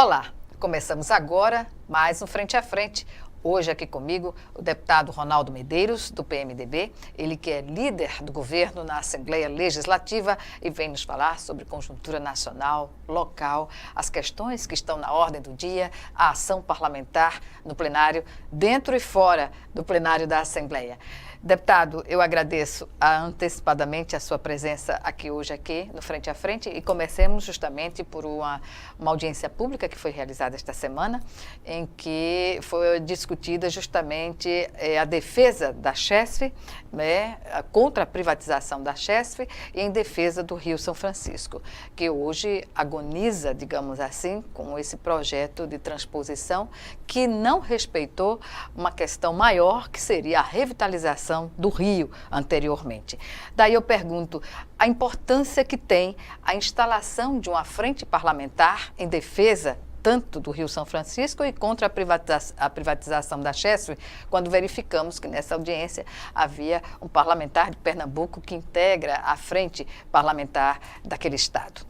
Olá, começamos agora mais um Frente a Frente. Hoje aqui comigo o deputado Ronaldo Medeiros, do PMDB, ele que é líder do governo na Assembleia Legislativa e vem nos falar sobre conjuntura nacional, local, as questões que estão na ordem do dia, a ação parlamentar no plenário, dentro e fora do plenário da Assembleia. Deputado, eu agradeço antecipadamente a sua presença aqui hoje no Frente a Frente e comecemos justamente por uma audiência pública que foi realizada esta semana, em que foi discutida justamente a defesa da Chesf, né, contra a privatização da Chesf e em defesa do Rio São Francisco, que hoje agoniza, digamos assim, com esse projeto de transposição que não respeitou uma questão maior, que seria a revitalização do Rio anteriormente. Daí eu pergunto, a importância que tem a instalação de uma frente parlamentar em defesa tanto do Rio São Francisco e contra a privatização da Chesf, quando verificamos que nessa audiência havia um parlamentar de Pernambuco que integra a frente parlamentar daquele estado.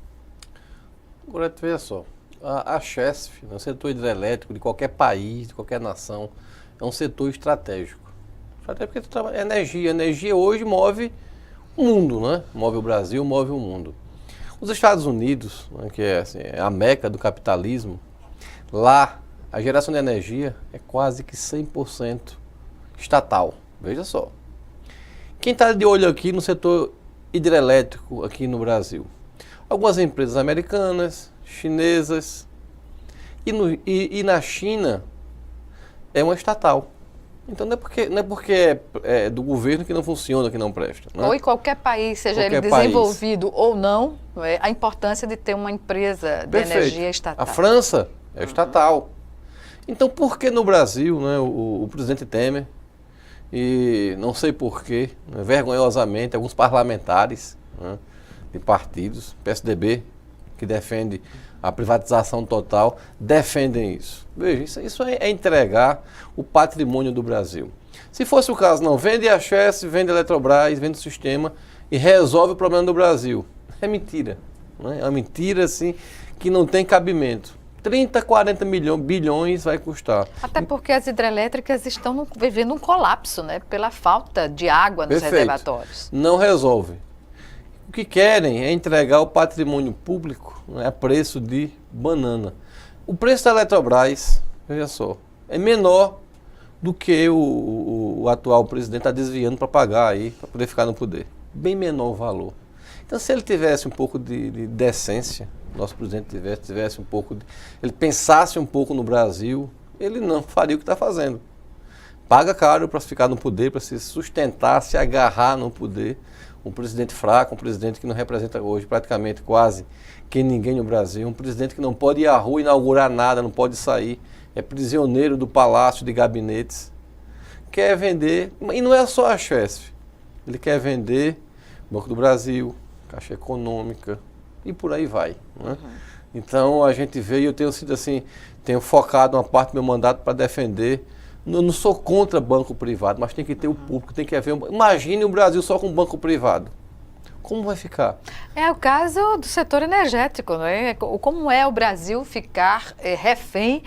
Agora, veja só, a Chesf, o setor hidrelétrico de qualquer país, de qualquer nação, é um setor estratégico. Até porque energia hoje move o mundo, né? Move o Brasil, move o mundo. Os Estados Unidos, né, que é assim, a meca do capitalismo, lá a geração de energia é quase que 100% estatal. Veja só. Quem está de olho aqui no setor hidrelétrico aqui no Brasil? Algumas empresas americanas, chinesas e na China é uma estatal. Então não é porque é do governo que não funciona, que não presta. Né? Ou em qualquer país, seja ele desenvolvido ou não, a importância de ter uma empresa de energia estatal. A França é estatal. Então por que no Brasil, né, o presidente Temer, e não sei porquê, né, vergonhosamente, alguns parlamentares, né, de partidos, PSDB, que defende a privatização total, defendem isso. Veja, isso é entregar o patrimônio do Brasil. Se fosse o caso, não, vende a Chesf, vende a Eletrobras, vende o sistema e resolve o problema do Brasil. É mentira. Né? É uma mentira, assim, que não tem cabimento. 30, 40 bilhões vai custar. Até porque as hidrelétricas estão vivendo um colapso, né? Pela falta de água nos reservatórios. Não resolve. O que querem é entregar o patrimônio público, né, a preço de banana. O preço da Eletrobras, veja só, é menor do que o atual presidente está desviando para pagar aí, para poder ficar no poder. Bem menor o valor. Então, se ele tivesse um pouco de decência, nosso presidente tivesse um pouco ele pensasse um pouco no Brasil, ele não faria o que está fazendo. Paga caro para ficar no poder, para se sustentar, se agarrar no poder. Um presidente fraco, um presidente que não representa hoje praticamente quase que ninguém no Brasil, um presidente que não pode ir à rua inaugurar nada, não pode sair, é prisioneiro do palácio de gabinetes, quer vender, e não é só a Chesf, ele quer vender Banco do Brasil, Caixa Econômica e por aí vai. Né? Então a gente vê, e eu tenho sido assim, tenho focado uma parte do meu mandato para defender. Eu não sou contra banco privado, mas tem que ter o público, tem que haver. Imagine o Brasil só com banco privado. Como vai ficar? É o caso do setor energético, não é? Como é o Brasil ficar refém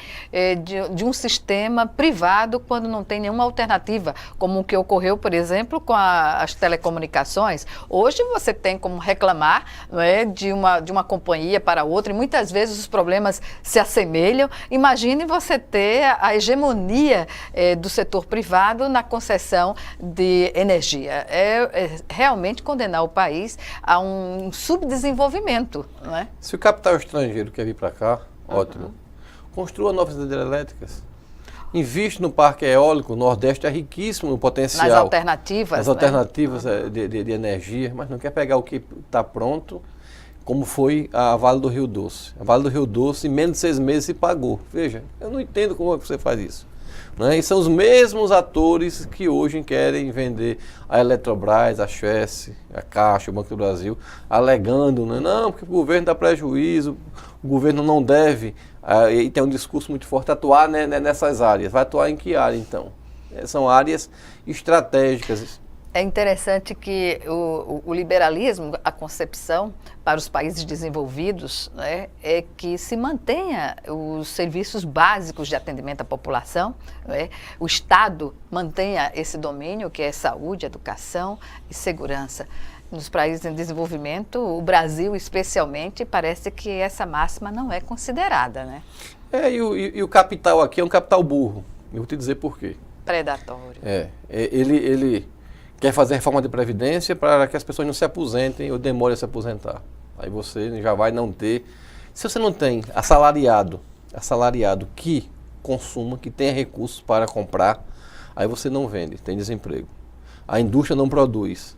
de um sistema privado quando não tem nenhuma alternativa, como o que ocorreu, por exemplo, com as telecomunicações. Hoje você tem como reclamar, não é, de uma companhia para outra e muitas vezes os problemas se assemelham. Imagine você ter a hegemonia do setor privado na concessão de energia. É realmente condenar o país a um subdesenvolvimento, não é? Se o capital estrangeiro quer vir para cá, ótimo. Construa novas hidrelétricas. Investe no parque eólico, o Nordeste é riquíssimo no potencial. Nas alternativas. Nas alternativas de energia, mas não quer pegar o que está pronto, como foi a Vale do Rio Doce. A Vale do Rio Doce, em menos de 6 meses, se pagou. Veja, eu não entendo como é que você faz isso. Né? E são os mesmos atores que hoje querem vender a Eletrobras, a Chesf, a Caixa, o Banco do Brasil, alegando, né? Não, porque o governo dá prejuízo, o governo não deve, e tem um discurso muito forte, atuar, né, nessas áreas. Vai atuar em que área, então? São áreas estratégicas. É interessante que o liberalismo, a concepção para os países desenvolvidos, né, é que se mantenha os serviços básicos de atendimento à população, né, o Estado mantenha esse domínio que é saúde, educação e segurança. Nos países em desenvolvimento, o Brasil especialmente, parece que essa máxima não é considerada, né? E o capital aqui é um capital burro. Eu vou te dizer por quê. Predatório. Ele quer fazer reforma de previdência para que as pessoas não se aposentem ou demorem a se aposentar. Aí você já vai não ter. Se você não tem assalariado que consuma, que tenha recursos para comprar, aí você não vende, tem desemprego. A indústria não produz.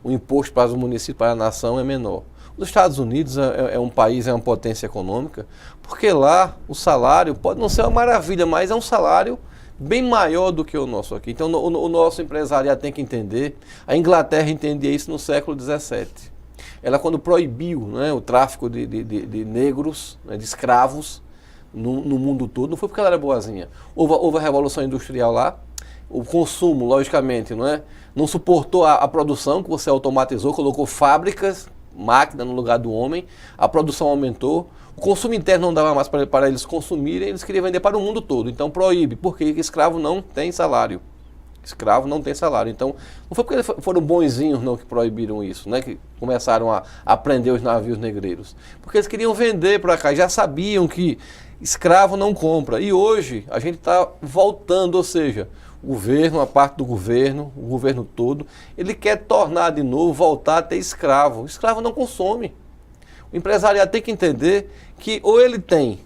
O imposto para os municípios, para a nação é menor. Os Estados Unidos é um país, é uma potência econômica, porque lá o salário pode não ser uma maravilha, mas é um salário bem maior do que o nosso aqui. Então o nosso empresariado tem que entender. A Inglaterra entendia isso no século XVII. Ela, quando proibiu, né, o tráfico de negros, né, de escravos no mundo todo, não foi porque ela era boazinha. Houve a Revolução Industrial lá, o consumo, logicamente, não suportou a produção que você automatizou, colocou fábricas, máquina no lugar do homem, a produção aumentou, o consumo interno não dava mais para eles consumirem, eles queriam vender para o mundo todo. Então proíbe, porque escravo não tem salário. Escravo não tem salário. Então, não foi porque eles foram bonzinhos não que proibiram isso, né? Que começaram a prender os navios negreiros. Porque eles queriam vender para cá, já sabiam que escravo não compra. E hoje a gente está voltando, ou seja, o governo, a parte do governo, o governo todo, ele quer tornar de novo, voltar a ter escravo. O escravo não consome. O empresariado tem que entender que ou ele tem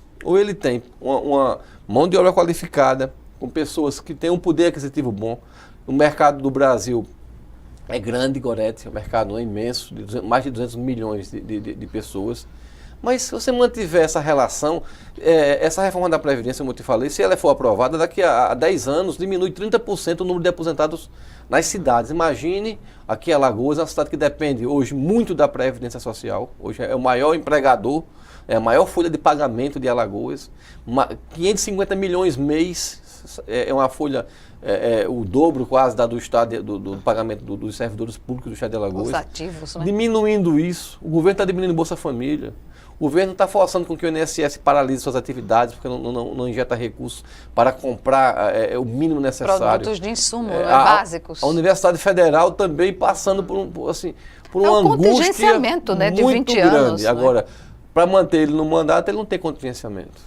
uma mão de obra qualificada, com pessoas que têm um poder aquisitivo bom. O mercado do Brasil é grande, Gorete, o mercado é imenso, mais de 200 milhões de pessoas. Mas se você mantiver essa relação, essa reforma da Previdência, como eu te falei, se ela for aprovada, daqui a 10 anos diminui 30% o número de aposentados nas cidades. Imagine, aqui em Alagoas, é uma cidade que depende hoje muito da Previdência Social, hoje é o maior empregador, é a maior folha de pagamento de Alagoas, 550 milhões mês, é uma folha, o dobro quase do Estado, do pagamento dos servidores públicos do Estado de Alagoas. Os ativos, né? Diminuindo isso, o governo está diminuindo Bolsa Família. O governo está forçando com que o INSS paralise suas atividades, porque não injeta recursos para comprar o mínimo necessário. Produtos de insumo, básicos. A Universidade Federal também passando por uma angústia contingenciamento, né, de 20 grande. anos. Agora, para manter ele no mandato, ele não tem contingenciamento.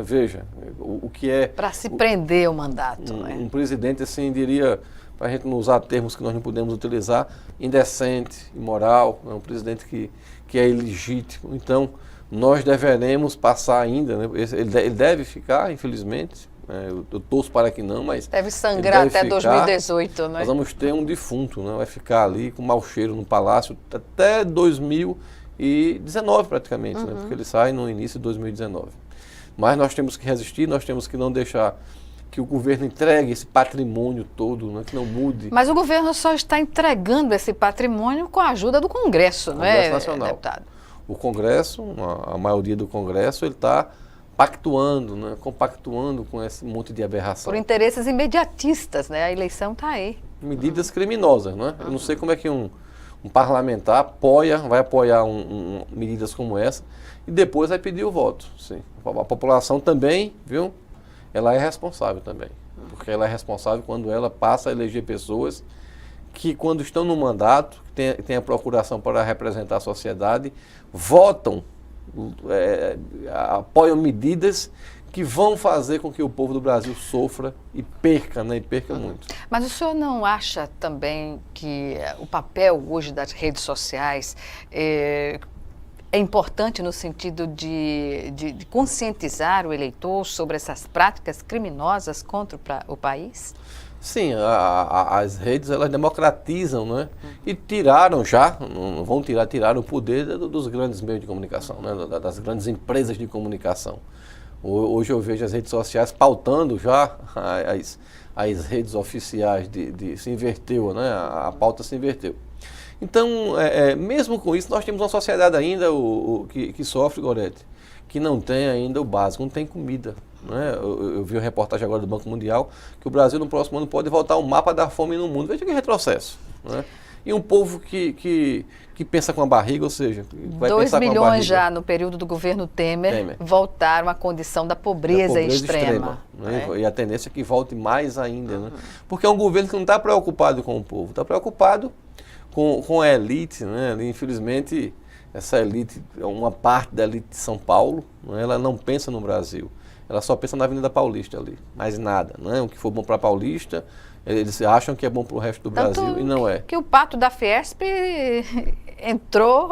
Veja, o que é... Para se prender o mandato. Um presidente, assim, diria, para a gente não usar termos que nós não podemos utilizar, indecente, imoral, um presidente que é ilegítimo. Então, nós deveremos passar ainda, né? Ele deve ficar, infelizmente, eu torço para que não, mas... Deve sangrar até 2018, né? Nós vamos ter um defunto, né? Vai ficar ali com mau cheiro no palácio até 2019 praticamente, né? Porque ele sai no início de 2019. Mas nós temos que resistir, nós temos que não deixar que o governo entregue esse patrimônio todo, né, que não mude. Mas o governo só está entregando esse patrimônio com a ajuda do Congresso, não é, deputado? O Congresso, a maioria do Congresso, ele está pactuando, né, compactuando com esse monte de aberração. Por interesses imediatistas, né? A eleição está aí. Medidas criminosas, né? Eu não sei como é que um parlamentar vai apoiar medidas como essa e depois vai pedir o voto. Sim. A população também, viu? Ela é responsável também, porque ela é responsável quando ela passa a eleger pessoas que, quando estão no mandato, tem a procuração para representar a sociedade, votam, apoiam medidas que vão fazer com que o povo do Brasil sofra e perca, né? E perca muito. Mas o senhor não acha também que o papel hoje das redes sociais é importante no sentido de conscientizar o eleitor sobre essas práticas criminosas contra o país? Sim, as redes, elas democratizam, né? E tiraram já, não vão tiraram o poder dos grandes meios de comunicação, né? Das grandes empresas de comunicação. Hoje eu vejo as redes sociais pautando já as redes oficiais, se inverteu, né? A pauta se inverteu. Então, mesmo com isso, nós temos uma sociedade ainda que sofre, Gorete, que não tem ainda o básico, não tem comida. Né? Eu vi uma reportagem agora do Banco Mundial que o Brasil no próximo ano pode voltar ao mapa da fome no mundo. Veja que retrocesso. né? E um povo que pensa com a barriga, ou seja, vai 2 pensar com a milhões barriga. já no período do governo Temer voltaram à condição da pobreza extrema. Né? E a tendência é que volte mais ainda, né? Porque é um governo que não está preocupado com o povo, está preocupado com a elite, né? Infelizmente, essa elite é uma parte da elite de São Paulo, né? Ela não pensa no Brasil, ela só pensa na Avenida Paulista ali, mais nada, né? O que for bom para a Paulista, eles acham que é bom para o resto do Brasil e não é. Que o pato da Fiesp entrou,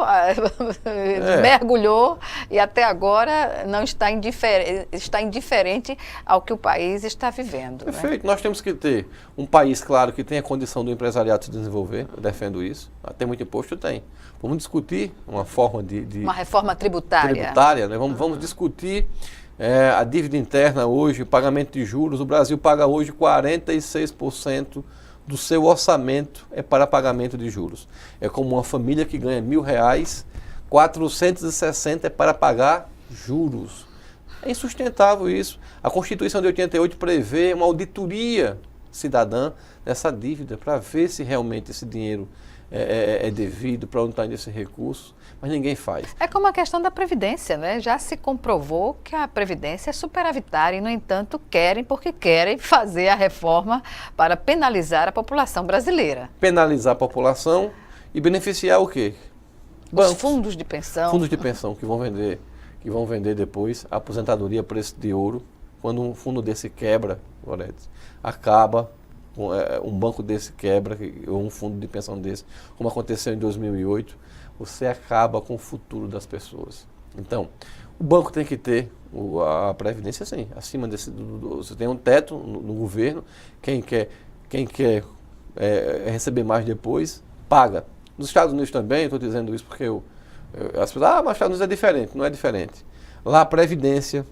mergulhou e até agora não está indiferente ao que o país está vivendo. Perfeito. Né? Nós temos que ter um país, claro, que tenha condição do empresariado se desenvolver. Eu defendo isso. Tem muito imposto? Tem. Vamos discutir uma forma de uma reforma tributária. Né? Vamos discutir a dívida interna hoje, o pagamento de juros. O Brasil paga hoje 46% do seu orçamento é para pagamento de juros. É como uma família que ganha R$1.000, 460 é para pagar juros. É insustentável isso. A Constituição de 88 prevê uma auditoria cidadã dessa dívida para ver se realmente esse dinheiro é devido, para onde está indo esse recurso, mas ninguém faz. É como a questão da Previdência, né? Já se comprovou que a Previdência é superavitária e, no entanto, porque querem fazer a reforma para penalizar a população brasileira. Penalizar a população e beneficiar o quê? Os fundos de pensão. Fundos de pensão que vão vender depois a aposentadoria a preço de ouro. Quando um fundo desse quebra, acaba, um banco desse quebra, ou um fundo de pensão desse, como aconteceu em 2008, você acaba com o futuro das pessoas. Então, o banco tem que ter a previdência, sim, acima desse, você tem um teto no governo, quem quer receber mais depois, paga. Nos Estados Unidos também, estou dizendo isso porque as pessoas, mas os Estados Unidos é diferente, não é diferente. Lá a previdência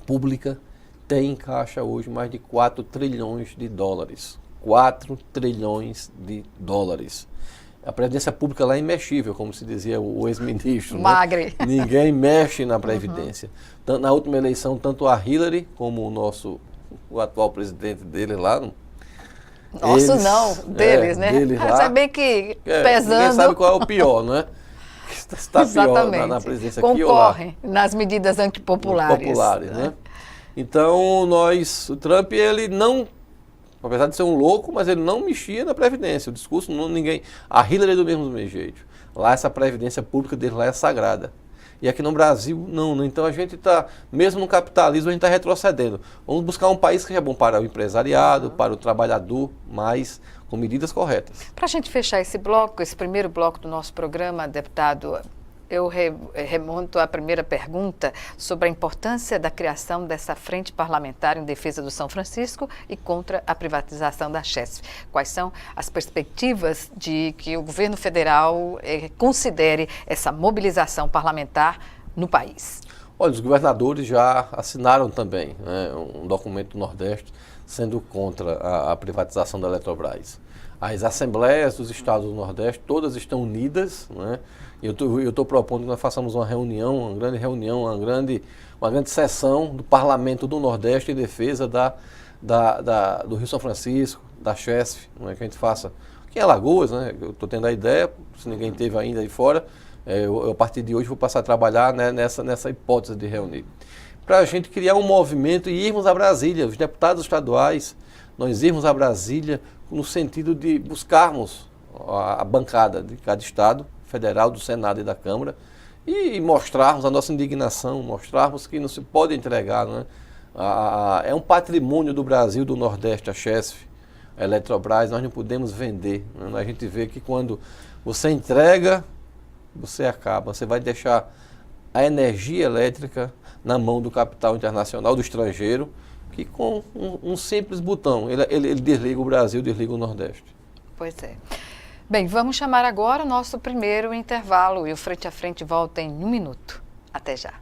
pública tem em caixa hoje mais de 4 trilhões de dólares. 4 trilhões de dólares. A previdência pública lá é imexível, como se dizia o ex-ministro. Magre. Né? Ninguém mexe na previdência. Na última eleição, tanto a Hillary como o atual presidente dele lá... Deles, né? Deles lá, é bem que pesando... Ninguém sabe qual é o pior, não é? Está pior na presidência aqui ou lá. Concorre nas medidas antipopulares. Né? Então, o Trump, ele não, apesar de ser um louco, mas ele não mexia na Previdência. O discurso, a Hillary é do mesmo jeito. Lá, essa Previdência pública dele lá é sagrada. E aqui no Brasil, não. Então, a gente está, mesmo no capitalismo, a gente está retrocedendo. Vamos buscar um país que seja bom para o empresariado, para o trabalhador, mas com medidas corretas. Para a gente fechar esse primeiro bloco do nosso programa, deputado, eu remonto à primeira pergunta sobre a importância da criação dessa frente parlamentar em defesa do São Francisco e contra a privatização da Chesf. Quais são as perspectivas de que o governo federal considere essa mobilização parlamentar no país? Olha, os governadores já assinaram também, né, um documento do Nordeste sendo contra a privatização da Eletrobras. As assembleias dos estados do Nordeste todas estão unidas, né? Eu estou propondo que nós façamos uma reunião, uma grande sessão do Parlamento do Nordeste em defesa do Rio São Francisco, da Chesf, né, que a gente faça aqui em Alagoas, né? Eu estou tendo a ideia, se ninguém teve ainda aí fora, eu a partir de hoje vou passar a trabalhar, né, nessa hipótese de reunir. Para a gente criar um movimento e irmos a Brasília, os deputados estaduais, nós irmos a Brasília no sentido de buscarmos a bancada de cada estado, federal, do Senado e da Câmara, e mostrarmos a nossa indignação, mostrarmos que não se pode entregar, né? É um patrimônio do Brasil, do Nordeste, a Chesf, a Eletrobras, nós não podemos vender. Né? A gente vê que quando você entrega, você acaba, você vai deixar a energia elétrica na mão do capital internacional, do estrangeiro, que com um simples botão, ele desliga o Brasil, desliga o Nordeste. Pois é. Bem, vamos chamar agora o nosso primeiro intervalo e o Frente a Frente volta em 1 minuto. Até já.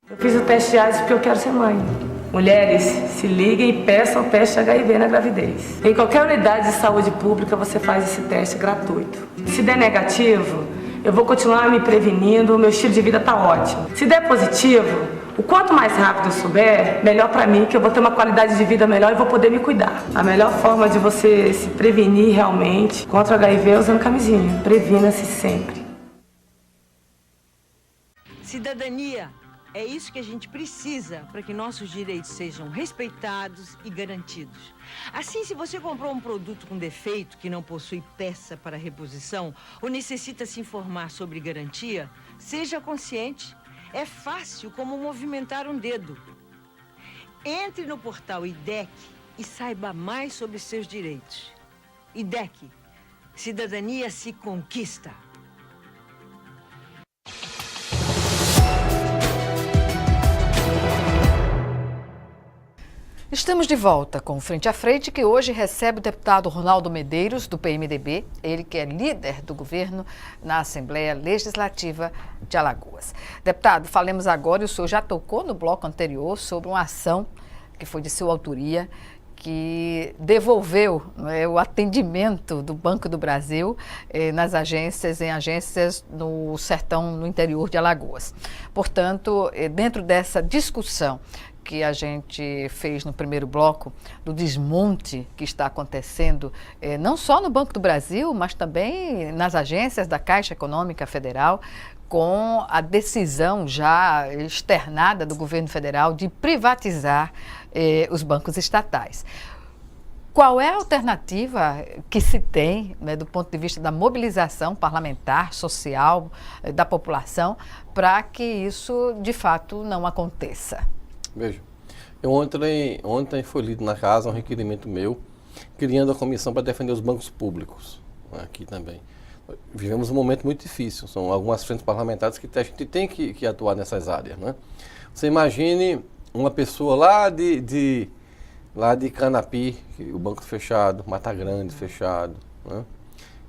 Eu fiz o teste de AIDS porque eu quero ser mãe. Mulheres, se liguem e peçam o teste HIV na gravidez. Em qualquer unidade de saúde pública você faz esse teste gratuito. Se der negativo, eu vou continuar me prevenindo, o meu estilo de vida está ótimo. Se der positivo, O quanto mais rápido eu souber, melhor para mim, que eu vou ter uma qualidade de vida melhor e vou poder me cuidar. A melhor forma de você se prevenir realmente contra o HIV é usando camisinha. Previna-se sempre. Cidadania, é isso que a gente precisa para que nossos direitos sejam respeitados e garantidos. Assim, se você comprou um produto com defeito que não possui peça para reposição ou necessita se informar sobre garantia, seja consciente. É fácil como movimentar um dedo. Entre no portal IDEC e saiba mais sobre seus direitos. IDEC, cidadania se conquista. Estamos de volta com o Frente a Frente, que hoje recebe o deputado Ronaldo Medeiros, do PMDB, ele que é líder do governo na Assembleia Legislativa de Alagoas. Deputado, falemos agora, e o senhor já tocou no bloco anterior sobre uma ação que foi de sua autoria, que devolveu, né, o atendimento do Banco do Brasil em agências no sertão, no interior de Alagoas. Portanto, dentro dessa discussão que a gente fez no primeiro bloco, do desmonte que está acontecendo, não só no Banco do Brasil, mas também nas agências da Caixa Econômica Federal, com a decisão já externada do governo federal de privatizar os bancos estatais. Qual é a alternativa que se tem, né, do ponto de vista da mobilização parlamentar, social, da população, para que isso, de fato, não aconteça? Veja, ontem foi lido na casa um requerimento meu, criando a comissão para defender os bancos públicos, aqui também. Vivemos um momento muito difícil, são algumas frentes parlamentares que a gente tem que atuar nessas áreas, né? Você imagine uma pessoa lá de Canapi, o banco fechado, Mata Grande fechado, né?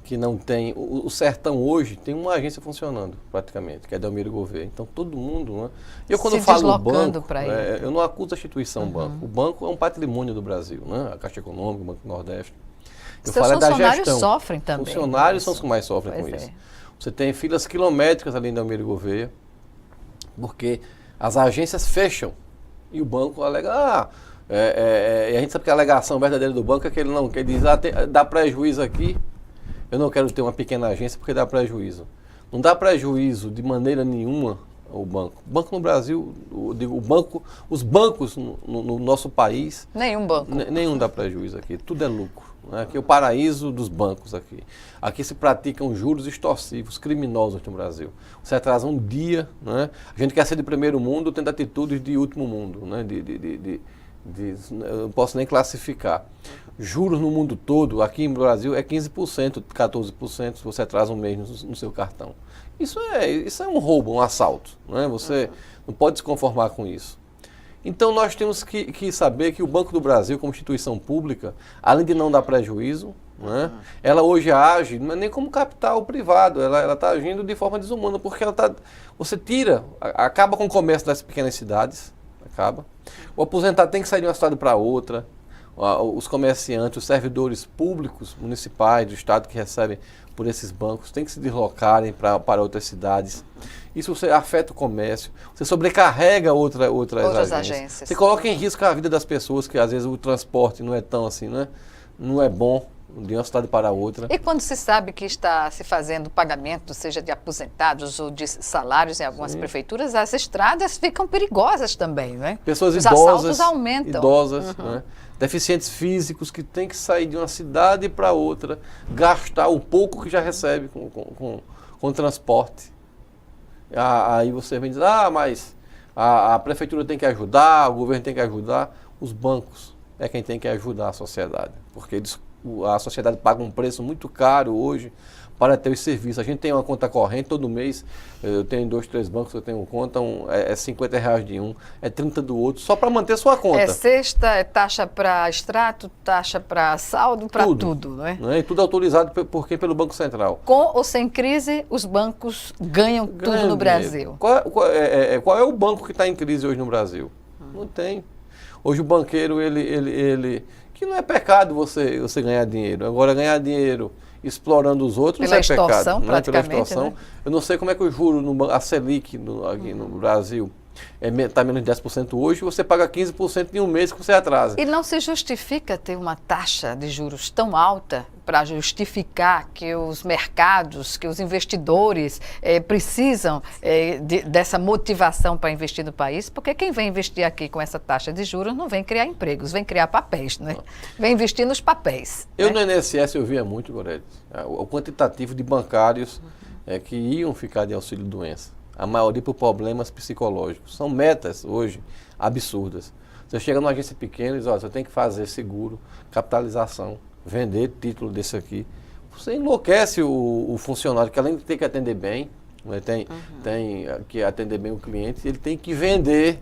Que não tem... O sertão hoje tem uma agência funcionando, praticamente, que é Delmiro Gouveia. Então, todo mundo... Né? Eu, quando se falo banco, eu não acuso a instituição banco. O banco é um patrimônio do Brasil, né? A Caixa Econômica, o Banco do Nordeste. Eu Seus falo da funcionários gestão. Sofrem também. Funcionários são os que mais sofrem com Pois isso. Você tem filas quilométricas ali em Delmiro Gouveia, porque as agências fecham e o banco alega... e a gente sabe que a alegação verdadeira do banco é que ele não quer dizer, dá prejuízo aqui. Eu não quero ter uma pequena agência porque dá prejuízo. Não dá prejuízo de maneira nenhuma ao banco. O banco no Brasil, os bancos no nosso país... Nenhum banco. Nenhum dá prejuízo aqui, tudo é lucro. Né? Aqui é o paraíso dos bancos aqui. Aqui se praticam juros extorsivos, criminosos no Brasil. Você atrasa um dia, né? A gente quer ser de primeiro mundo, tendo atitudes de último mundo, né? Eu não posso nem classificar. Juros no mundo todo, aqui no Brasil é 15%, 14% se você atrasa um mês no seu cartão. Isso é um roubo, um assalto. Né? Você não pode se conformar com isso. Então nós temos que saber que o Banco do Brasil, como instituição pública, além de não dar prejuízo, né, ela hoje age, não é nem como capital privado, ela está agindo de forma desumana, porque você acaba com o comércio das pequenas cidades, acaba. O aposentado tem que sair de uma cidade para outra, os comerciantes, os servidores públicos, municipais, do estado que recebem por esses bancos, têm que se deslocarem para outras cidades. Isso você afeta o comércio, você sobrecarrega outras agências. Você coloca em risco a vida das pessoas, que às vezes o transporte não é tão assim, né? Não é bom de uma cidade para outra. E quando se sabe que está se fazendo pagamento, seja de aposentados ou de salários em algumas prefeituras, as estradas ficam perigosas também, né? Pessoas Os idosas, assaltos aumentam. Né? Deficientes físicos que têm que sair de uma cidade para outra, gastar o pouco que já recebe com transporte. Aí você vem dizer, mas a prefeitura tem que ajudar, o governo tem que ajudar. Os bancos é quem tem que ajudar a sociedade, porque a sociedade paga um preço muito caro hoje para ter os serviços. A gente tem uma conta corrente todo mês, eu tenho 2, 3 bancos, eu tenho conta, é R$50 de um, é 30 do outro, só para manter sua conta. É sexta, é taxa para extrato, taxa para saldo, para tudo, não é? E tudo autorizado pelo Banco Central. Com ou sem crise, os bancos ganham tudo no Brasil. Qual é o banco que está em crise hoje no Brasil? Não tem. Hoje o banqueiro, que não é pecado você ganhar dinheiro. Agora, ganhar dinheiro explorando os outros pela é pecado. Extorsão, praticamente, pela extorsão. Né? Eu não sei como é que o juro, a Selic aqui no Brasil, está menos de 10% hoje, você paga 15% em um mês que você atrasa. E não se justifica ter uma taxa de juros tão alta para justificar que os mercados, que os investidores precisam dessa motivação para investir no país, porque quem vem investir aqui com essa taxa de juros não vem criar empregos, vem criar papéis, né? Vem investir nos papéis. Eu no INSS eu via muito, Gorete, o quantitativo de bancários que iam ficar de auxílio-doença. A maioria por problemas psicológicos. São metas hoje absurdas. Você chega numa agência pequena e diz, olha, você tem que fazer seguro, capitalização, vender título desse aqui. Você enlouquece o funcionário, que além de ter que atender bem, né, tem que atender bem o cliente, ele tem que vender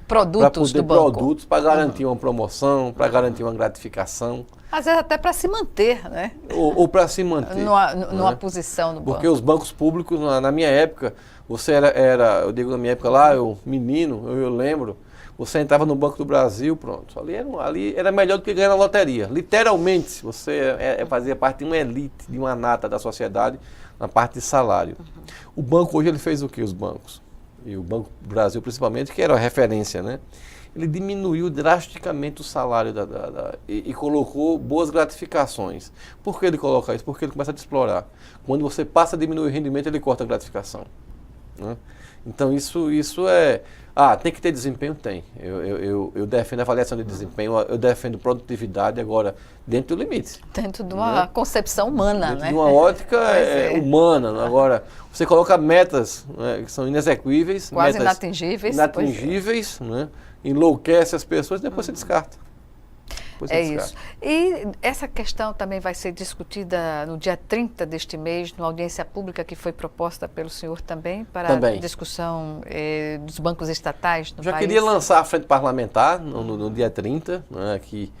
produtos do banco. Produtos para garantir uma promoção, para garantir uma gratificação. Às vezes até para se manter, né? Ou para se manter. Numa posição no banco. Porque os bancos públicos, na minha época, você era, eu digo na minha época lá, eu menino, eu lembro, você entrava no Banco do Brasil, pronto. Ali era melhor do que ganhar na loteria. Literalmente, você fazia parte de uma elite, de uma nata da sociedade, na parte de salário. O banco hoje, ele fez o quê, os bancos? E o Banco do Brasil, principalmente, que era a referência, né? Ele diminuiu drasticamente o salário e colocou boas gratificações. Por que ele coloca isso? Porque ele começa a te explorar. Quando você passa a diminuir o rendimento, ele corta a gratificação. Né? Então, isso é... tem que ter desempenho? Tem. Eu defendo a avaliação de desempenho, eu defendo produtividade, agora, dentro do limite. Dentro de uma concepção humana, dentro né? de uma ótica humana. Agora, você coloca metas, né, que são inexequíveis. Quase metas inatingíveis. Inatingíveis, né? Enlouquece as pessoas e depois você descarta. Isso. E essa questão também vai ser discutida no dia 30 deste mês, numa audiência pública que foi proposta pelo senhor também, para a discussão dos bancos estatais no país. Já queria lançar a frente parlamentar no dia 30, né, aqui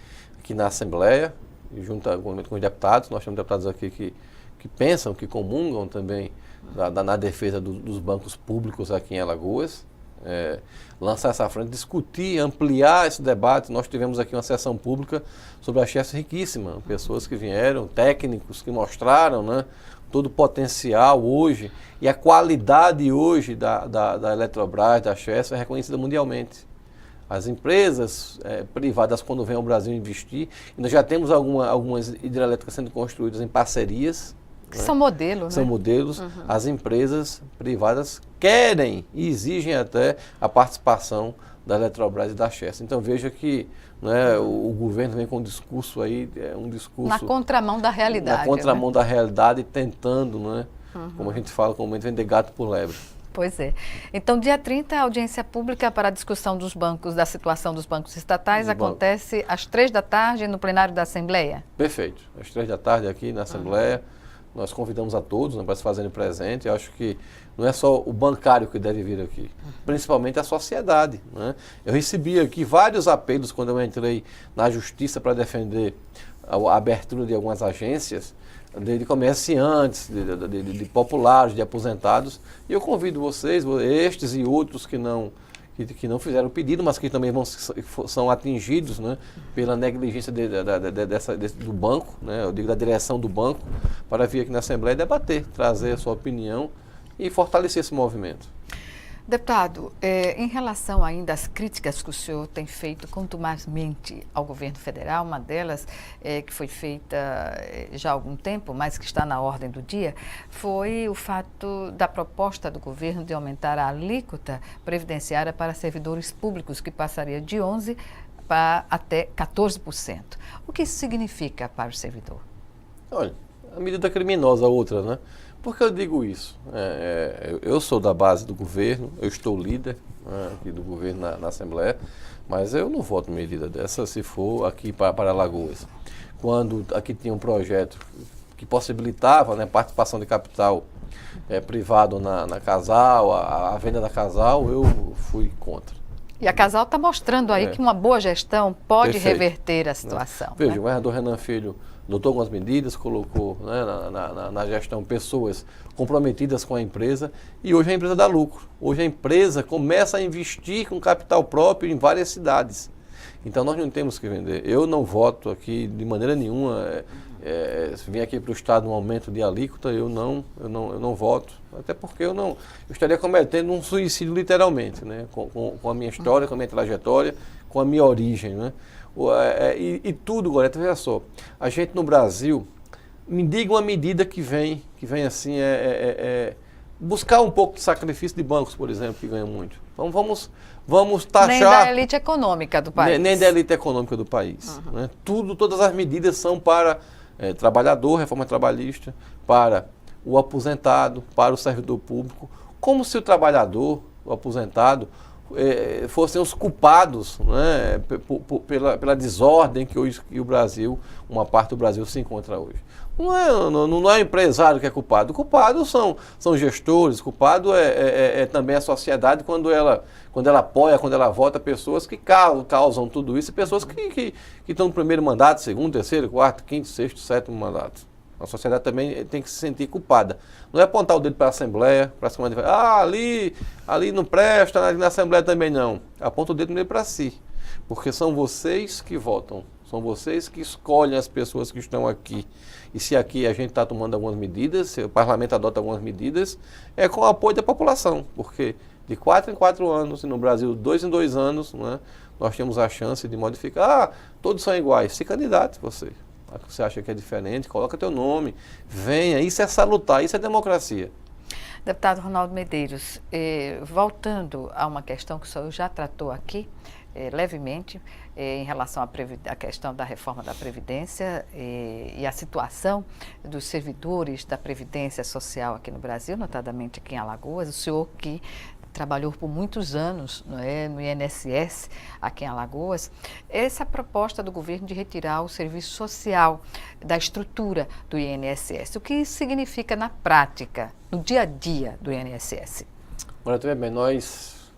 na Assembleia, junto com os deputados. Nós temos deputados aqui que pensam, que comungam também na defesa dos bancos públicos aqui em Alagoas. Lançar essa frente, discutir, ampliar esse debate. Nós tivemos aqui uma sessão pública sobre a Chess riquíssima, pessoas que vieram, técnicos que mostraram, né, todo o potencial hoje e a qualidade hoje da Eletrobras, da Chess, é reconhecida mundialmente. As empresas privadas, quando vêm ao Brasil investir, nós já temos algumas hidrelétricas sendo construídas em parcerias, que são modelos, São modelos. As empresas privadas querem e exigem até a participação da Eletrobras e da Chess. Então veja que, né, o governo vem com um discurso aí, um discurso... Na contramão da realidade. Na contramão da realidade, tentando, né, como a gente fala comumente, vender gato por lebre. Pois é. Então, dia 30, a audiência pública para a discussão dos bancos, da situação dos bancos estatais, acontece às 3 da tarde no plenário da Assembleia? Perfeito. Às 3 da tarde aqui na Assembleia. Nós convidamos a todos, né, para se fazerem presente. Eu acho que não é só o bancário que deve vir aqui, principalmente a sociedade. Né? Eu recebi aqui vários apelos quando eu entrei na Justiça para defender a abertura de algumas agências, de comerciantes, de populares, de aposentados. E eu convido vocês, estes e outros que não fizeram o pedido, mas que também são atingidos, né, pela negligência do banco, né, eu digo da direção do banco, para vir aqui na Assembleia debater, trazer a sua opinião e fortalecer esse movimento. Deputado, em relação ainda às críticas que o senhor tem feito contumazmente ao governo federal, uma delas que foi feita já há algum tempo, mas que está na ordem do dia, foi o fato da proposta do governo de aumentar a alíquota previdenciária para servidores públicos, que passaria de 11% para até 14%. O que isso significa para o servidor? Olha, a medida criminosa outra, né? Por que eu digo isso? Eu sou da base do governo, eu estou líder aqui do governo na Assembleia, mas eu não voto medida dessa se for aqui para Alagoas. Quando aqui tinha um projeto que possibilitava, né, participação de capital privado na Casal, a venda da Casal, eu fui contra. E a Casal está mostrando aí que uma boa gestão pode reverter a situação. Veja, né? O governador Renan Filho adotou algumas medidas, colocou, né, na gestão pessoas comprometidas com a empresa e hoje a empresa dá lucro. Hoje a empresa começa a investir com capital próprio em várias cidades. Então nós não temos que vender. Eu não voto aqui de maneira nenhuma. Se vier aqui para o Estado um aumento de alíquota, eu não voto. Até porque eu estaria cometendo um suicídio literalmente, né? Com a minha história, com a minha trajetória, com a minha origem, né? E tudo, Gorete, veja só. A gente no Brasil, me diga uma medida que vem assim, buscar um pouco de sacrifício de bancos, por exemplo, que ganham muito. Vamos taxar... Nem da elite econômica do país. Nem da elite econômica do país. Né? Todas as medidas são para trabalhador, reforma trabalhista, para o aposentado, para o servidor público, como se o trabalhador, o aposentado, fossem os culpados, né, pela desordem que hoje o Brasil, uma parte do Brasil se encontra hoje. Não é o empresário que é culpado. O culpado são gestores, o culpado é também a sociedade quando ela apoia, quando ela vota pessoas que causam tudo isso, e pessoas que estão no primeiro mandato, segundo, terceiro, quarto, quinto, sexto, sétimo mandato. A sociedade também tem que se sentir culpada. Não é apontar o dedo para a Assembleia, para a Câmara de ali não presta, ali na Assembleia também não. Aponta o dedo mesmo para si, porque são vocês que votam, são vocês que escolhem as pessoas que estão aqui. E se aqui a gente está tomando algumas medidas, se o parlamento adota algumas medidas, é com o apoio da população, porque de 4 em 4 anos, e no Brasil 2 em 2 anos, né, nós temos a chance de modificar. Todos são iguais, se candidate você. Você acha que é diferente, coloca teu nome, venha, isso é salutar, isso é democracia. Deputado Ronaldo Medeiros, voltando a uma questão que o senhor já tratou aqui, levemente, em relação à questão da reforma da Previdência e a situação dos servidores da Previdência Social aqui no Brasil, notadamente aqui em Alagoas, o senhor que trabalhou por muitos anos no INSS aqui em Alagoas, essa proposta do governo de retirar o serviço social da estrutura do INSS. O que isso significa na prática, no dia a dia do INSS? Olha, tudo bem,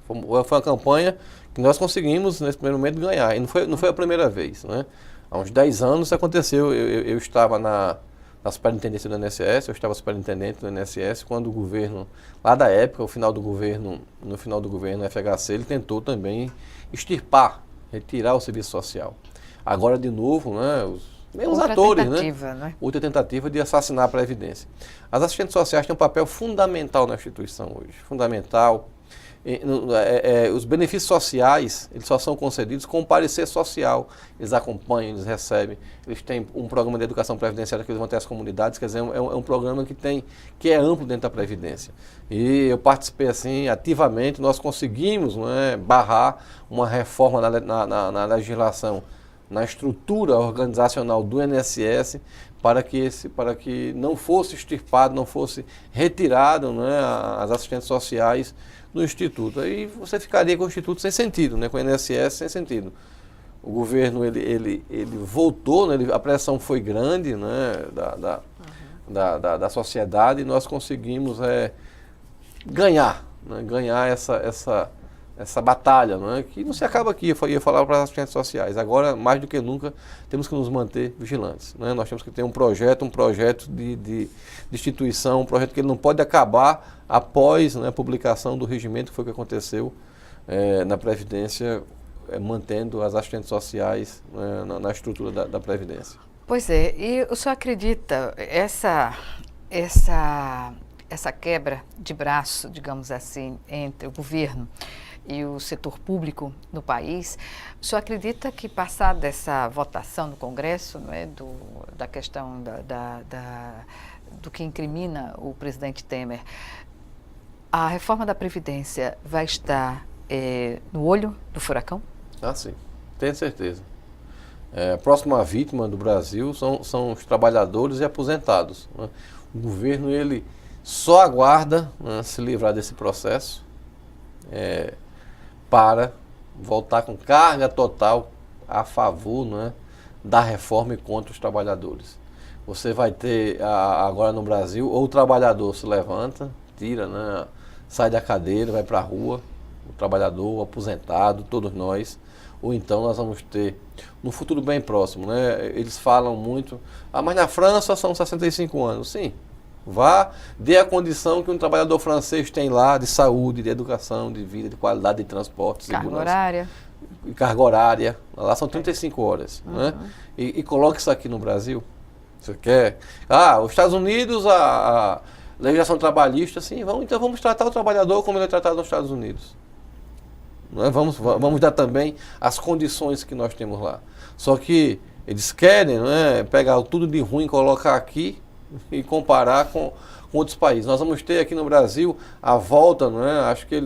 foi uma campanha que nós conseguimos, nesse primeiro momento, ganhar. E não foi a primeira vez, né? Há uns 10 anos aconteceu, eu estava na superintendência do INSS, eu estava superintendente do INSS, quando o governo, lá da época, no final do governo FHC, ele tentou também retirar o serviço social. Agora, de novo, né, os mesmos atores, né? Outra tentativa de assassinar a Previdência. As assistentes sociais têm um papel fundamental na instituição hoje, fundamental. Os benefícios sociais, eles só são concedidos com parecer social. Eles acompanham, eles recebem, eles têm um programa de educação previdenciária que eles vão ter as comunidades, quer dizer, é um programa que é amplo dentro da Previdência. E eu participei assim, ativamente, nós conseguimos, né, barrar uma reforma na legislação, na estrutura organizacional do INSS, para que não fosse extirpado, não fosse retirado, né, as assistentes sociais do Instituto. Aí você ficaria com o Instituto sem sentido, né, com o INSS sem sentido. O governo ele voltou, né, a pressão foi grande, né, da sociedade, e nós conseguimos ganhar essa batalha, né, que não se acaba aqui. Eu ia falar para as assistentes sociais. Agora, mais do que nunca, temos que nos manter vigilantes, né? Nós temos que ter um projeto de instituição, um projeto que ele não pode acabar após, né, a publicação do regimento, que foi o que aconteceu na Previdência, mantendo as assistentes sociais, né, na estrutura da Previdência. Pois é, e o senhor acredita, essa quebra de braço, digamos assim, entre o governo e o setor público no país, o senhor acredita que, passada essa votação no Congresso, não é, da questão do que incrimina o presidente Temer, a reforma da Previdência vai estar no olho do furacão? Ah, sim, tenho certeza. A próxima vítima do Brasil são os trabalhadores e aposentados, né? O governo, ele só aguarda, né, se livrar desse processo para voltar com carga total a favor, né, da reforma e contra os trabalhadores. Você vai ter agora no Brasil, ou o trabalhador se levanta, tira, né, sai da cadeira, vai para a rua, o trabalhador, o aposentado, todos nós, ou então nós vamos ter, no futuro bem próximo, né, eles falam muito, mas na França são 65 anos, sim. Vá, dê a condição que um trabalhador francês tem lá de saúde, de educação, de vida, de qualidade de transporte, carga horária. carga horária, lá são 35 horas, né? E coloca isso aqui no Brasil. Você quer? Os Estados Unidos, a legislação trabalhista, sim, então vamos tratar o trabalhador como ele é tratado nos Estados Unidos. Não é? Vamos dar também as condições que nós temos lá. Só que eles querem, não é, pegar tudo de ruim, colocar aqui e comparar com outros países. Nós vamos ter aqui no Brasil a volta, não é? Acho que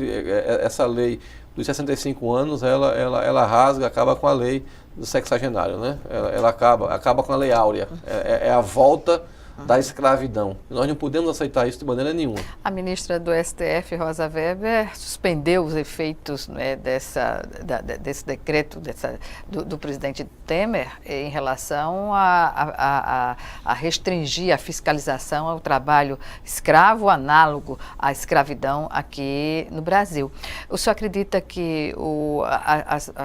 essa lei dos 65 anos, ela rasga, acaba com a lei do sexagenário, né? Ela acaba com a lei áurea. É a volta da escravidão. Nós não podemos aceitar isso de maneira nenhuma. A ministra do STF, Rosa Weber, suspendeu os efeitos, né, desse decreto do presidente Temer em relação a restringir a fiscalização ao trabalho escravo análogo à escravidão aqui no Brasil. O senhor acredita que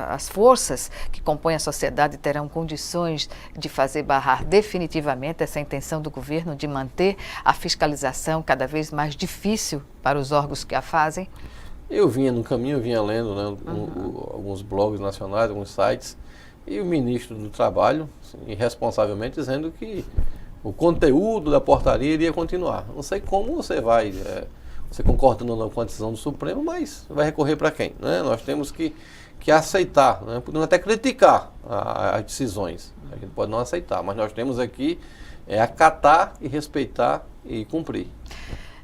as forças que compõem a sociedade terão condições de fazer barrar definitivamente essa intenção do governo de manter a fiscalização cada vez mais difícil para os órgãos que a fazem? Eu vinha no caminho, lendo, né, alguns blogs nacionais, alguns sites, e o ministro do Trabalho, assim, irresponsavelmente, dizendo que o conteúdo da portaria iria continuar. Não sei como você vai, você concorda ou não com a decisão do Supremo, mas vai recorrer para quem? Né? Nós temos que aceitar, né? Podemos até criticar as decisões, a gente pode não aceitar, mas nós temos aqui acatar e respeitar e cumprir.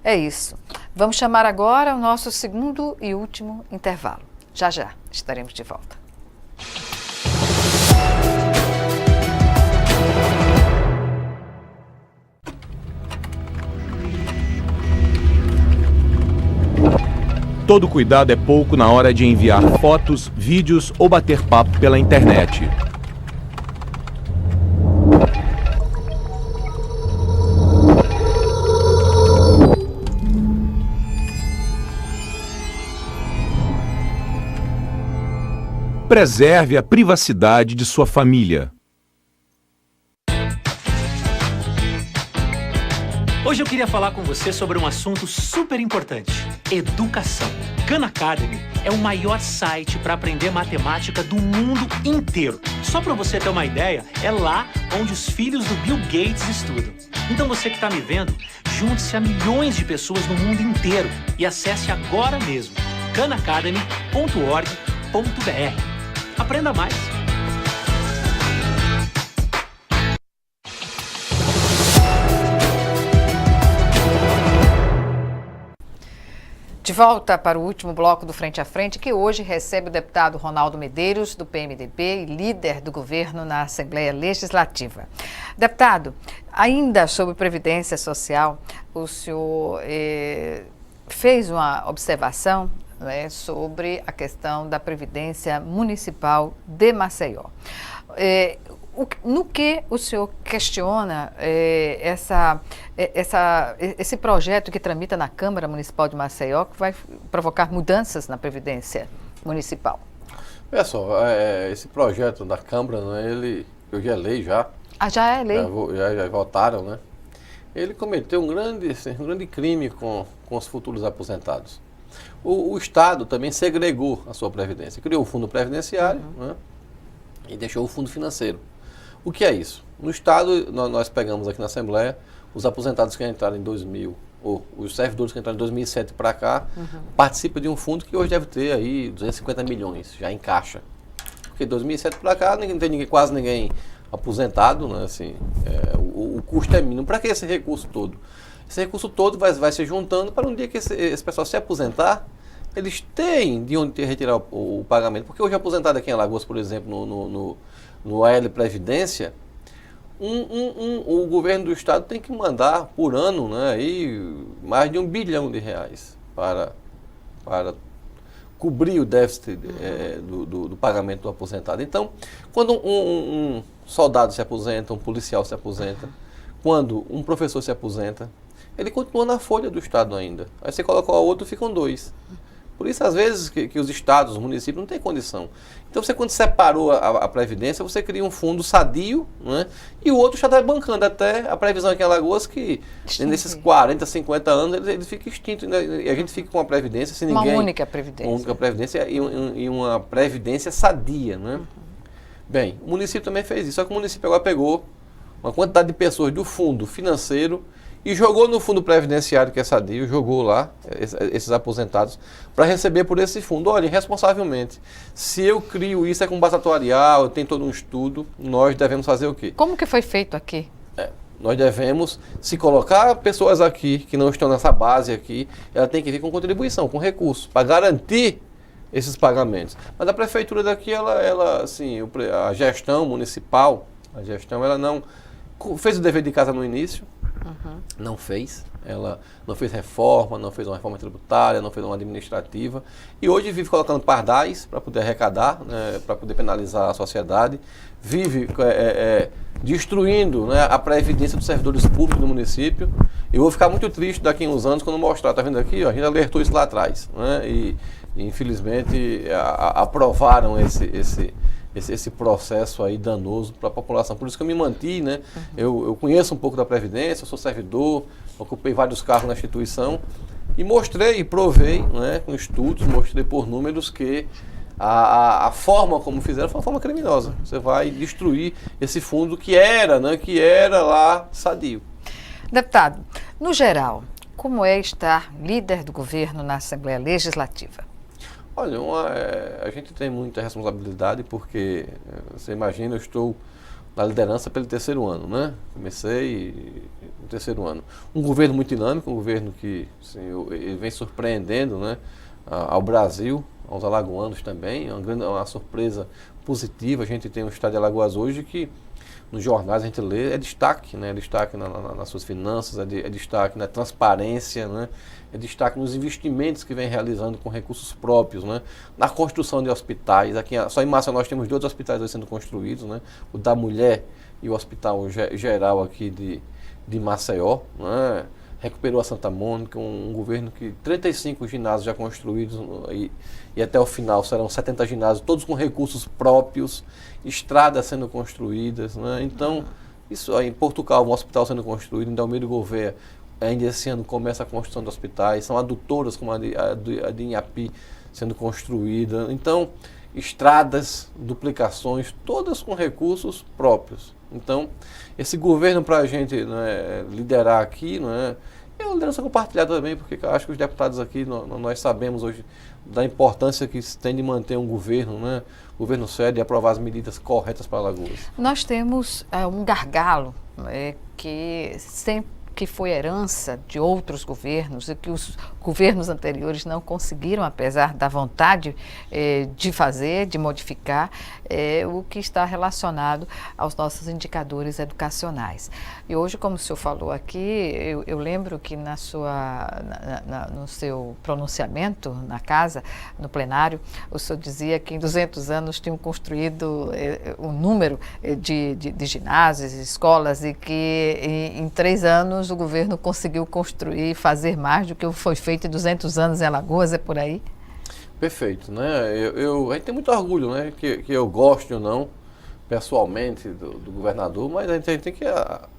É isso. Vamos chamar agora o nosso segundo e último intervalo. Já estaremos de volta. Todo cuidado é pouco na hora de enviar fotos, vídeos ou bater papo pela internet. Preserve a privacidade de sua família. Hoje eu queria falar com você sobre um assunto super importante: educação. Khan Academy é o maior site para aprender matemática do mundo inteiro. Só para você ter uma ideia, é lá onde os filhos do Bill Gates estudam. Então você que está me vendo, junte-se a milhões de pessoas no mundo inteiro e acesse agora mesmo khanacademy.org.br. Aprenda mais! De volta para o último bloco do Frente a Frente, que hoje recebe o deputado Ronaldo Medeiros, do PMDB e líder do governo na Assembleia Legislativa. Deputado, ainda sobre Previdência Social, o senhor fez uma observação, né, sobre a questão da Previdência Municipal de Maceió. No que o senhor questiona esse projeto que tramita na Câmara Municipal de Maceió, que vai provocar mudanças na Previdência Municipal? Olha só, esse projeto da Câmara, né, hoje é lei já. Já é lei? Já votaram, né? Ele cometeu um grande crime com os futuros aposentados. O Estado também segregou a sua Previdência. Criou o fundo previdenciário, né, e deixou o fundo financeiro. O que é isso? No Estado, nós pegamos aqui na Assembleia os aposentados que entraram em 2000, ou os servidores que entraram em 2007 para cá, participam de um fundo que hoje deve ter aí 250 milhões já em caixa. Porque 2007 para cá não tem quase ninguém aposentado, né? Assim, o custo é mínimo. Para que esse recurso todo? Esse recurso todo vai se juntando para um dia que esse pessoal se aposentar, eles têm de onde retirar o pagamento. Porque hoje aposentado aqui em Alagoas, por exemplo, no AL Previdência, o governo do estado tem que mandar por ano, né, aí, mais de R$1 bilhão para cobrir o déficit do pagamento do aposentado. Então, quando um soldado se aposenta, um policial se aposenta, quando um professor se aposenta, ele continua na folha do estado ainda. Aí você coloca o outro, ficam dois. Por isso, às vezes, que os estados, os municípios não têm condição. Então, você, quando separou a Previdência, você cria um fundo sadio, né? E o outro já está bancando até a previsão aqui em Alagoas que nesses 40, 50 anos ele fica extinto. Né? E a gente fica com a Previdência sem ninguém... Uma única Previdência. Uma única Previdência e uma Previdência sadia, né? Bem, o município também fez isso, só que o município agora pegou uma quantidade de pessoas do fundo financeiro e jogou no fundo previdenciário, que é sadio, jogou lá esses aposentados para receber por esse fundo. Olha, irresponsavelmente, se eu crio isso é com base atuarial, tem todo um estudo, nós devemos fazer o quê? Como que foi feito aqui? Nós devemos, se colocar pessoas aqui que não estão nessa base aqui, ela tem que vir com contribuição, com recurso, para garantir esses pagamentos. Mas a prefeitura daqui, ela assim, a gestão municipal, ela não fez o dever de casa no início, não fez. Ela não fez reforma, não fez uma reforma tributária, não fez uma administrativa. E hoje vive colocando pardais para poder arrecadar, né, para poder penalizar a sociedade. Vive destruindo, né, a previdência dos servidores públicos do município. Eu vou ficar muito triste daqui a uns anos quando mostrar. Está vendo aqui? Ó, a gente alertou isso lá atrás. Né, e infelizmente aprovaram esse processo aí danoso para a população. Por isso que eu me mantive, né? Eu conheço um pouco da Previdência, eu sou servidor, ocupei vários cargos na instituição e mostrei e provei, né, com estudos, mostrei por números que a forma como fizeram foi uma forma criminosa. Você vai destruir esse fundo que era lá sadio. Deputado, no geral, como é estar líder do governo na Assembleia Legislativa? Olha, a gente tem muita responsabilidade porque, você imagina, eu estou na liderança pelo 3º ano, né? Comecei no 3º ano. Um governo muito dinâmico, um governo que assim, ele vem surpreendendo, né, ao Brasil, aos alagoanos também. Uma surpresa positiva. A gente tem um estado de Alagoas hoje que nos jornais a gente lê, é destaque, né? É destaque nas suas finanças, é destaque na transparência, né? É destaque nos investimentos que vem realizando com recursos próprios, né? Na construção de hospitais. Aqui, só em Maceió nós temos 2 hospitais hoje sendo construídos, né? O da Mulher e o Hospital Geral aqui de Maceió, né? Recuperou a Santa Mônica, um governo que 35 ginásios já construídos e até o final serão 70 ginásios, todos com recursos próprios, estradas sendo construídas, né? Então, isso aí, em Portugal, um hospital sendo construído, em Delmiro Gouveia, ainda esse ano começa a construção de hospitais, são adutoras como a de Inhapi sendo construída. Então, estradas, duplicações, todas com recursos próprios. Então, esse governo para a gente, né, liderar aqui, né, é uma liderança compartilhada também, porque eu acho que os deputados aqui, nós sabemos hoje da importância que se tem de manter um governo, né, governo sério e aprovar as medidas corretas para Alagoas. Nós temos um gargalo que foi herança de outros governos e que os governos anteriores não conseguiram, apesar da vontade de fazer, de modificar, o que está relacionado aos nossos indicadores educacionais. E hoje, como o senhor falou aqui, eu lembro que no seu pronunciamento na casa, no plenário, o senhor dizia que em 200 anos tinham construído um número de ginásios, escolas, e que em 3 anos o governo conseguiu construir e fazer mais do que foi feito em 200 anos em Alagoas, é por aí? Perfeito, né? A gente tem muito orgulho, né? Que eu goste ou não, pessoalmente, do governador, mas a gente tem que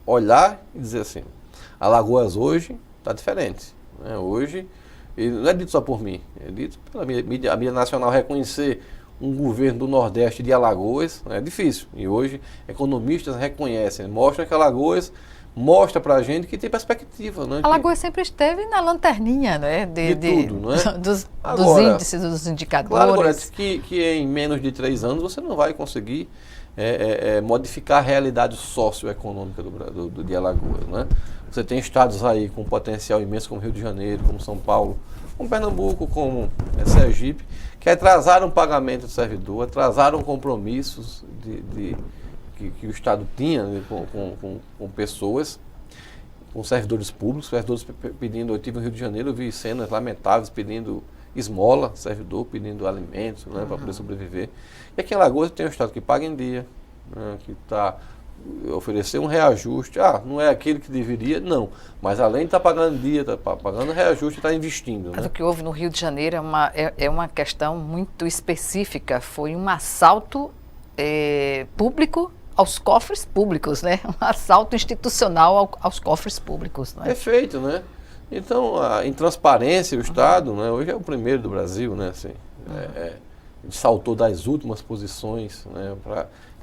olhar e dizer assim, Alagoas hoje está diferente, né? Hoje, e não é dito só por mim, é dito pela mídia, a mídia nacional reconhecer um governo do Nordeste de Alagoas, é difícil. E hoje, economistas reconhecem, mostram que Alagoas mostra pra gente que tem perspectiva, né? Alagoas sempre esteve na lanterninha, né? De tudo, não é? Dos índices, dos indicadores. Claro, Gorete, que em menos de 3 anos você não vai conseguir modificar a realidade socioeconômica de Alagoas, né? Você tem estados aí com potencial imenso como Rio de Janeiro, como São Paulo, como Pernambuco, como Sergipe, que atrasaram o pagamento do servidor, atrasaram compromissos que o Estado tinha, né, com pessoas, com servidores públicos, servidores pedindo. Eu tive no Rio de Janeiro, eu vi cenas lamentáveis pedindo esmola, servidor pedindo alimentos, né, para poder sobreviver. E aqui em Alagoas tem um Estado que paga em dia, né, que está oferecer um reajuste. Não é aquele que deveria, não. Mas além de estar pagando dia, está pagando reajuste, está investindo. Mas né? o que houve no Rio de Janeiro é uma questão muito específica. Foi um assalto público aos cofres públicos, né? Um assalto institucional aos cofres públicos. Né? Perfeito, né? Então, em transparência, o Estado, né, hoje é o primeiro do Brasil, né? Assim, saltou das últimas posições, né?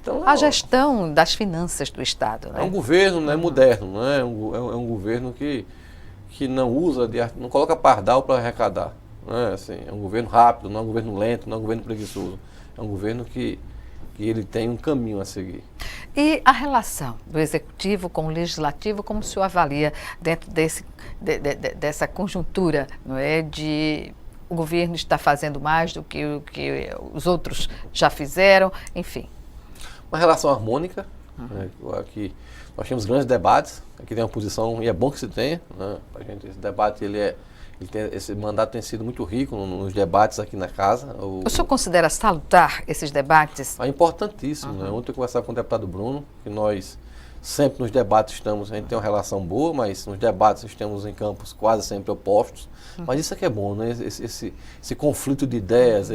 Então, A gestão das finanças do Estado, né? é um governo, né, moderno, né? É um governo que não usa, não coloca pardal para arrecadar. Né? Assim, é um governo rápido, não é um governo lento, não é um governo preguiçoso. É um governo que ele tem um caminho a seguir. E a relação do Executivo com o Legislativo, como o senhor avalia dentro dessa conjuntura, não é, de o governo está fazendo mais do que os outros já fizeram, enfim. Uma relação harmônica. Né? Aqui nós temos grandes debates, aqui tem uma posição, e é bom que se tenha. Né? Esse debate, esse mandato tem sido muito rico nos debates aqui na casa. O senhor considera salutar esses debates? É importantíssimo. Né? Ontem eu conversava com o deputado Bruno, que nós sempre nos debates a gente tem uma relação boa, mas nos debates estamos em campos quase sempre opostos. Mas isso é que é bom, né? Esse conflito de ideias,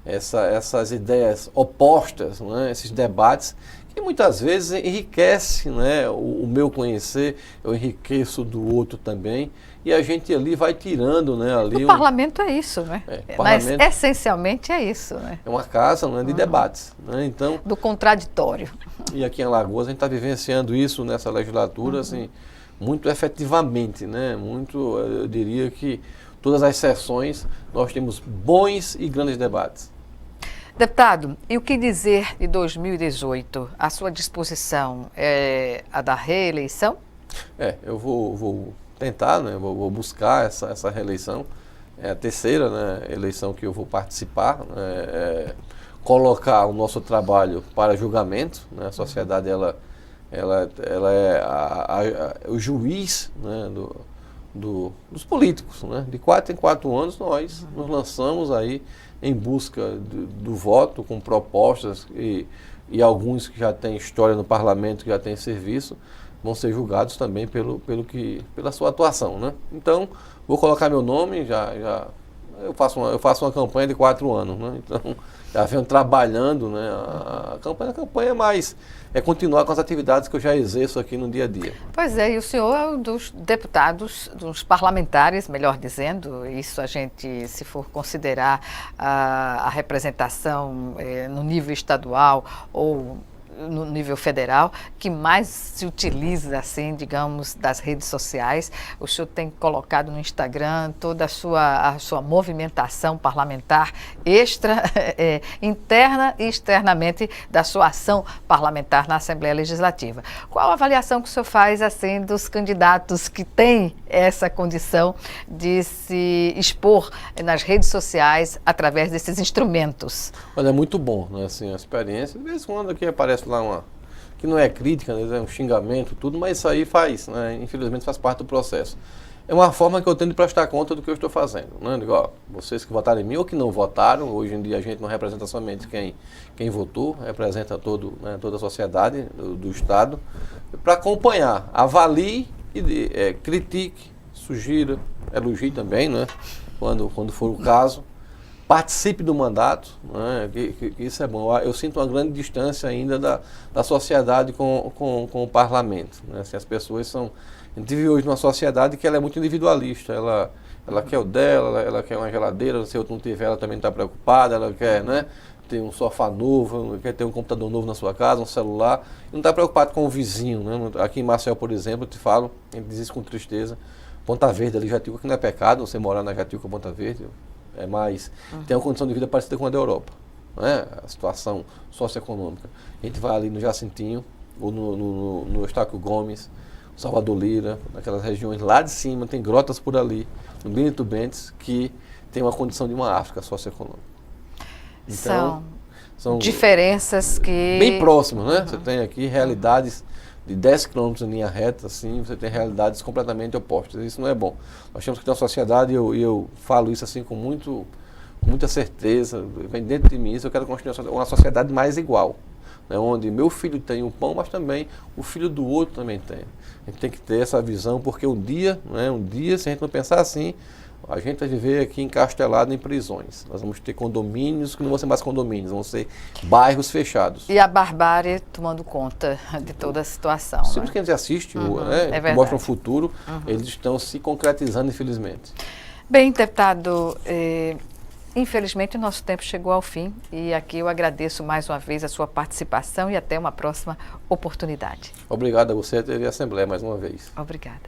essas ideias opostas, né? Esses debates, que muitas vezes enriquece, né? o meu conhecer, eu enriqueço do outro também, e a gente ali vai tirando, né? Ali o parlamento é isso, né? Mas essencialmente é isso, né? É uma casa, né, de debates, né? Então, do contraditório. E aqui em Alagoas a gente está vivenciando isso nessa legislatura, assim, muito efetivamente, né? Eu diria que todas as sessões nós temos bons e grandes debates. Deputado, e o que dizer de 2018? A sua disposição é a da reeleição? Eu vou tentar, né? Vou buscar essa reeleição. É a terceira, né, eleição que eu vou participar. Colocar o nosso trabalho para julgamento. Né? A sociedade ela é o juiz, né, dos políticos. Né? De 4 em 4 anos nós nos lançamos aí em busca do voto, com propostas e alguns que já têm história no parlamento, que já têm serviço, vão ser julgados também pela sua atuação. Né? Então, vou colocar meu nome, eu faço uma campanha de 4 anos, né? Então já venho trabalhando, né? A campanha é mais continuar com as atividades que eu já exerço aqui no dia a dia. Pois é, e o senhor é um dos deputados, dos parlamentares, melhor dizendo, isso a gente, se for considerar a representação no nível estadual ou no nível federal, que mais se utiliza, assim, digamos, das redes sociais. O senhor tem colocado no Instagram toda a sua movimentação parlamentar interna e externamente da sua ação parlamentar na Assembleia Legislativa. Qual a avaliação que o senhor faz, assim, dos candidatos que têm essa condição de se expor nas redes sociais através desses instrumentos? Mas é muito bom, né? Assim, a experiência, de vez em quando aqui aparece lá que não é crítica, né? É um xingamento, tudo, mas isso aí né? Infelizmente faz parte do processo. É uma forma que eu tenho de prestar conta do que eu estou fazendo. Né? Digo, vocês que votaram em mim ou que não votaram, hoje em dia a gente não representa somente quem votou, representa toda a sociedade do Estado, para acompanhar, avalie, critique, sugira, elogie também, né? Quando for o caso. Participe do mandato, né? que isso é bom. Eu sinto uma grande distância ainda da sociedade com o parlamento. Né? Assim, as pessoas a gente vive hoje numa sociedade que ela é muito individualista. Ela quer o dela, ela quer uma geladeira, se outro não tiver, ela também está preocupada, ela quer, né, ter um sofá novo, quer ter um computador novo na sua casa, um celular, e não está preocupado com o vizinho. Né? Aqui em Maceió, por exemplo, eu te falo, a gente diz isso com tristeza, Ponta Verde ali, Jatiuca, que não é pecado você morar na Jatiuca, Ponta Verde, tem uma condição de vida parecida com a da Europa, né? A situação socioeconômica. A gente vai ali no Jacintinho, ou no Eustáquio Gomes, Salvador Lira, naquelas regiões lá de cima, tem grotas por ali, no Benito Bentes, que tem uma condição de uma África socioeconômica. Então, são diferenças que... bem próximas, né? Você tem aqui realidades de 10 quilômetros em linha reta, assim, você tem realidades completamente opostas. Isso não é bom. Nós temos que ter uma sociedade, e eu falo isso assim com muita certeza, vem dentro de mim, eu quero construir uma sociedade mais igual. né, onde meu filho tem um pão, mas também o filho do outro também tem. A gente tem que ter essa visão, porque um dia, se a gente não pensar assim, a gente vai viver aqui encastelado em prisões. Nós vamos ter condomínios que não vão ser mais condomínios, vão ser bairros fechados. E a barbárie tomando conta de toda a situação. Sempre né? que a gente assiste, É mostra um futuro, eles estão se concretizando, infelizmente. Bem, deputado, infelizmente o nosso tempo chegou ao fim e aqui eu agradeço mais uma vez a sua participação e até uma próxima oportunidade. Obrigado a você e à TV Assembleia mais uma vez. Obrigada.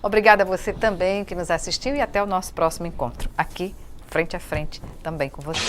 Obrigada a você também que nos assistiu e até o nosso próximo encontro, aqui, frente a frente, também com você.